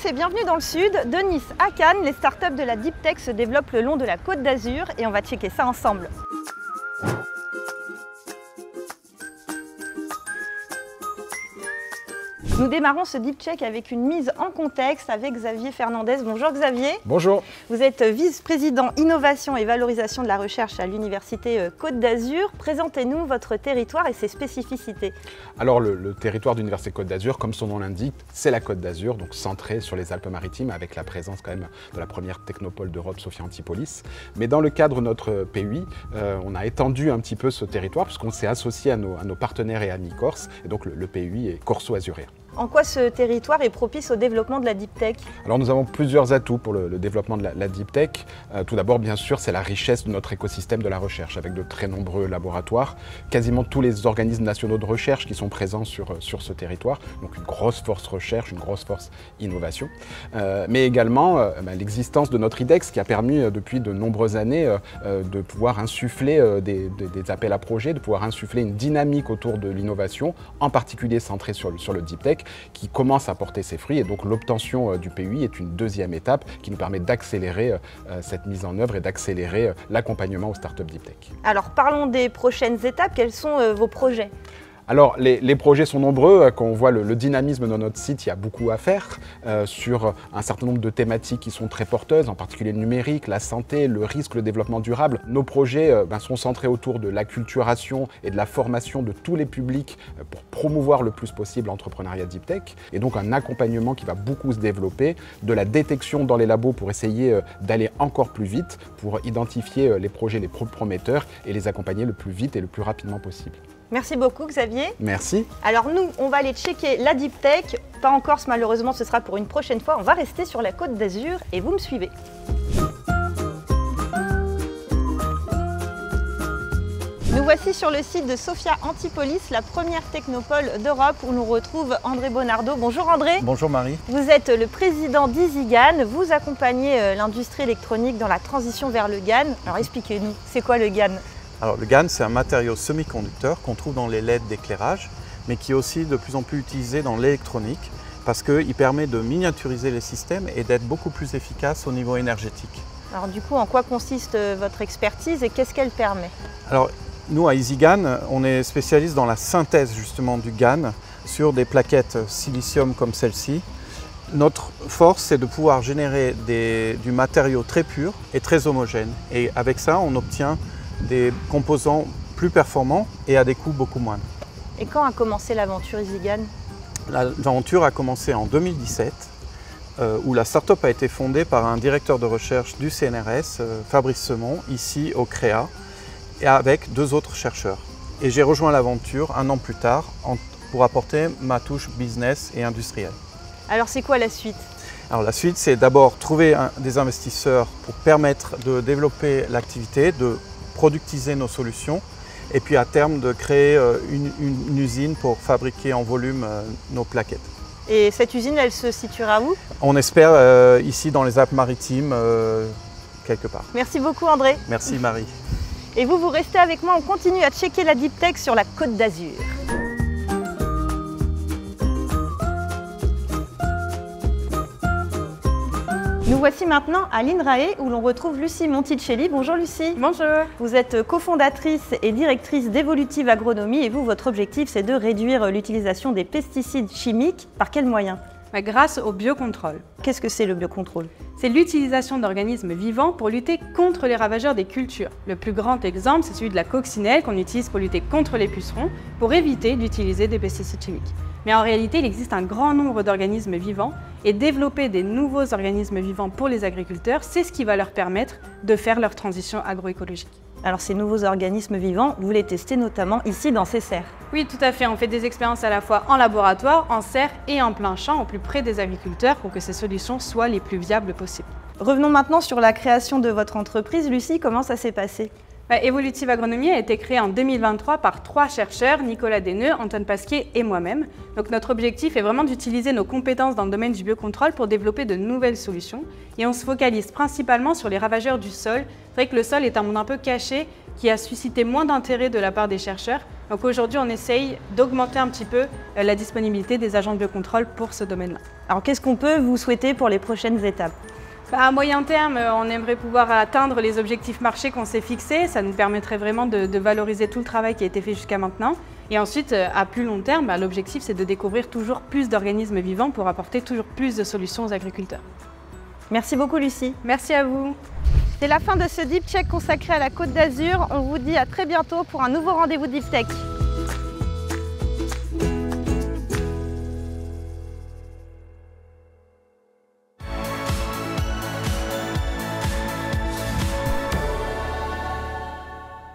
tous et bienvenue dans le sud. De Nice à Cannes, les startups de la Deep Tech se développent le long de la Côte d'Azur et on va checker ça ensemble. Nous démarrons ce Deep Check avec une mise en contexte avec Xavier Fernandez. Bonjour Xavier. Bonjour. Vous êtes vice-président innovation et valorisation de la recherche à l'Université Côte d'Azur. Présentez-nous votre territoire et ses spécificités. Alors le territoire de l'Université Côte d'Azur, comme son nom l'indique, c'est la Côte d'Azur, donc centré sur les Alpes-Maritimes avec la présence quand même de la première technopole d'Europe, Sophia Antipolis. Mais dans le cadre de notre PUI, on a étendu un petit peu ce territoire puisqu'on s'est associé à nos partenaires et amis corses. Et donc le PUI est corso-azuréen. En quoi ce territoire est propice au développement de la Deep Tech? Alors nous avons plusieurs atouts pour le développement de la Deep Tech. Tout d'abord, bien sûr, c'est la richesse de notre écosystème de la recherche, avec de très nombreux laboratoires, quasiment tous les organismes nationaux de recherche qui sont présents sur ce territoire, donc une grosse force recherche, une grosse force innovation. Mais également l'existence de notre IDEX qui a permis depuis de nombreuses années de pouvoir insuffler des appels à projets, de pouvoir insuffler une dynamique autour de l'innovation, en particulier centrée sur le Deep Tech, qui commence à porter ses fruits, et donc l'obtention du PUI est une deuxième étape qui nous permet d'accélérer cette mise en œuvre et d'accélérer l'accompagnement aux startups Deep Tech. Alors parlons des prochaines étapes, quels sont vos projets ? Alors les projets sont nombreux, quand on voit le dynamisme de notre site, il y a beaucoup à faire sur un certain nombre de thématiques qui sont très porteuses, en particulier le numérique, la santé, le risque, le développement durable. Nos projets sont centrés autour de l'acculturation et de la formation de tous les publics pour promouvoir le plus possible l'entrepreneuriat Deep Tech, et donc un accompagnement qui va beaucoup se développer, de la détection dans les labos pour essayer d'aller encore plus vite, pour identifier les projets les plus prometteurs et les accompagner le plus vite et le plus rapidement possible. Merci beaucoup Xavier. Merci. Alors nous, on va aller checker la Deep Tech. Pas en Corse malheureusement, ce sera pour une prochaine fois. On va rester sur la Côte d'Azur et vous me suivez. Nous voici sur le site de Sophia Antipolis, la première technopole d'Europe où nous retrouve André Bonardo. Bonjour André. Bonjour Marie. Vous êtes le président d'EasyGaN. Vous accompagnez l'industrie électronique dans la transition vers le GaN. Alors expliquez-nous, c'est quoi le GaN ? Alors le GaN, c'est un matériau semi-conducteur qu'on trouve dans les LED d'éclairage, mais qui est aussi de plus en plus utilisé dans l'électronique parce qu'il permet de miniaturiser les systèmes et d'être beaucoup plus efficace au niveau énergétique. Alors du coup, en quoi consiste votre expertise et qu'est-ce qu'elle permet? Alors nous, à EasyGaN, on est spécialiste dans la synthèse justement du GaN sur des plaquettes silicium comme celle-ci. Notre force, c'est de pouvoir générer du matériau très pur et très homogène. Et avec ça, on obtient des composants plus performants et à des coûts beaucoup moindres. Et quand a commencé l'aventure EasyGaN? L'aventure a commencé en 2017, où la start-up a été fondée par un directeur de recherche du CNRS, Fabrice Semon, ici au CREA, et avec deux autres chercheurs. Et j'ai rejoint l'aventure un an plus tard pour apporter ma touche business et industrielle. Alors c'est quoi la suite? Alors la suite, c'est d'abord trouver des investisseurs pour permettre de développer l'activité, de productiser nos solutions et puis à terme de créer une usine pour fabriquer en volume nos plaquettes. Et cette usine, elle se situera où? On espère ici dans les Alpes-Maritimes, quelque part. Merci beaucoup André. Merci Marie. Et vous restez avec moi, on continue à checker la Deep Tech sur la Côte d'Azur. Nous voici maintenant à l'INRAE où l'on retrouve Lucie Monticelli. Bonjour Lucie. Bonjour. Vous êtes cofondatrice et directrice d'Evolutive Agronomie et vous, votre objectif, c'est de réduire l'utilisation des pesticides chimiques. Par quels moyens? Grâce au biocontrôle. Qu'est-ce que c'est le biocontrôle? C'est l'utilisation d'organismes vivants pour lutter contre les ravageurs des cultures. Le plus grand exemple, c'est celui de la coccinelle qu'on utilise pour lutter contre les pucerons pour éviter d'utiliser des pesticides chimiques. Mais en réalité, il existe un grand nombre d'organismes vivants et développer des nouveaux organismes vivants pour les agriculteurs, c'est ce qui va leur permettre de faire leur transition agroécologique. Alors ces nouveaux organismes vivants, vous les testez notamment ici dans ces serres? Oui, tout à fait. On fait des expériences à la fois en laboratoire, en serre et en plein champ, au plus près des agriculteurs pour que ces solutions soient les plus viables possibles. Revenons maintenant sur la création de votre entreprise. Lucie, comment ça s'est passé? Evolutive Agronomie a été créée en 2023 par 3 chercheurs, Nicolas Desneux, Antoine Pasquier et moi-même. Donc notre objectif est vraiment d'utiliser nos compétences dans le domaine du biocontrôle pour développer de nouvelles solutions. Et on se focalise principalement sur les ravageurs du sol. C'est vrai que le sol est un monde un peu caché qui a suscité moins d'intérêt de la part des chercheurs. Donc aujourd'hui, on essaye d'augmenter un petit peu la disponibilité des agents de biocontrôle pour ce domaine-là. Alors qu'est-ce qu'on peut vous souhaiter pour les prochaines étapes ? À moyen terme, on aimerait pouvoir atteindre les objectifs marchés qu'on s'est fixés. Ça nous permettrait vraiment de valoriser tout le travail qui a été fait jusqu'à maintenant. Et ensuite, à plus long terme, l'objectif, c'est de découvrir toujours plus d'organismes vivants pour apporter toujours plus de solutions aux agriculteurs. Merci beaucoup, Lucie. Merci à vous. C'est la fin de ce Deep Check consacré à la Côte d'Azur. On vous dit à très bientôt pour un nouveau rendez-vous Deep Tech.